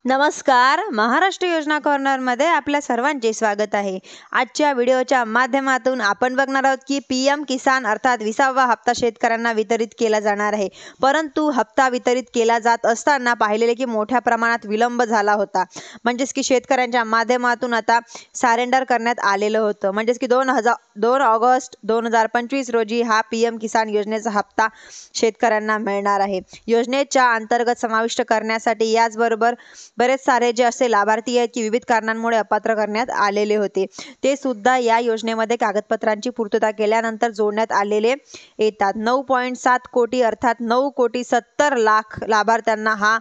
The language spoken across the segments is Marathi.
नमस्कार. महाराष्ट्र योजना कॉर्नरमध्ये आपल्या सर्वांचे स्वागत आहे. आजच्या व्हिडिओच्या माध्यमातून आपण बघणार आहोत की पीएम किसान अर्थात 20वा हप्ता शेतकऱ्यांना वितरित केला जाणार आहे. परंतु हप्ता वितरित केला जात असताना पाहिलेले की मोठ्या प्रमाणात विलंब झाला होता. म्हणजेच की शेतकऱ्यांच्या माध्यमातून आता सरेंडर करण्यात आलेलं होतं. म्हणजेच की 2 ऑगस्ट 2025 रोजी हा पीएम किसान योजनेचा हप्ता शेतकऱ्यांना मिळणार आहे. योजनेच्या अंतर्गत समाविष्ट करण्यासाठी याचबरोबर बरेच सारे जे असे लाभार्थी आहेत की विविध कारणांमुळे अपात्र करण्यात आलेले होते, ते सुद्धा या योजनेमध्ये कागदपत्रांची पूर्तता केल्यानंतर जोडण्यात आलेले येतात. 9.7 कोटी अर्थात 9,70,00,000 लाभार्थ्यांना हा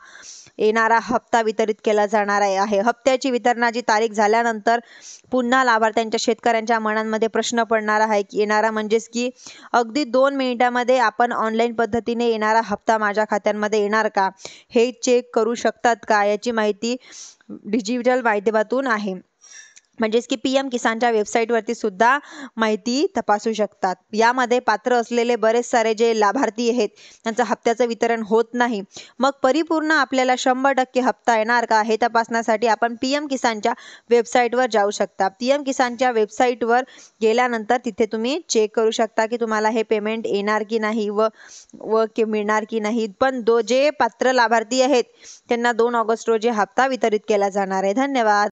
येणारा हप्ता वितरित केला जाणार आहे. हप्त्याची वितरणाची तारीख झाल्यानंतर पुन्हा लाभार्थ्यांच्या शेतकऱ्यांच्या मनांमध्ये प्रश्न पडणार आहे की येणारा म्हणजेच की अगदी 2 मिनिटांमध्ये आपण ऑनलाईन पद्धतीने येणारा हप्ता माझ्या खात्यांमध्ये येणार का, हे चेक करू शकतात का, याची माहिती डिजिटल माध्यमातून आहे. म्हणजेच की पीएम किसानच्या वेबसाईटवरती सुद्धा माहिती तपासू शकतात. यामध्ये पात्र असलेले बरेच सारे जे लाभार्थी आहेत त्यांचं हप्त्याचं वितरण होत नाही. मग परिपूर्ण आपल्याला 100% हप्ता येणार का हे तपासण्यासाठी आपण पीएम किसानच्या वेबसाईटवर जाऊ शकता. पीएम किसानच्या वेबसाईटवर गेल्यानंतर तिथे तुम्ही चेक करू शकता की तुम्हाला हे पेमेंट येणार की नाही व मिळणार की नाही. पण जे पात्र लाभार्थी आहेत त्यांना 2 ऑगस्ट रोजी हप्ता वितरित केला जाणार आहे. धन्यवाद.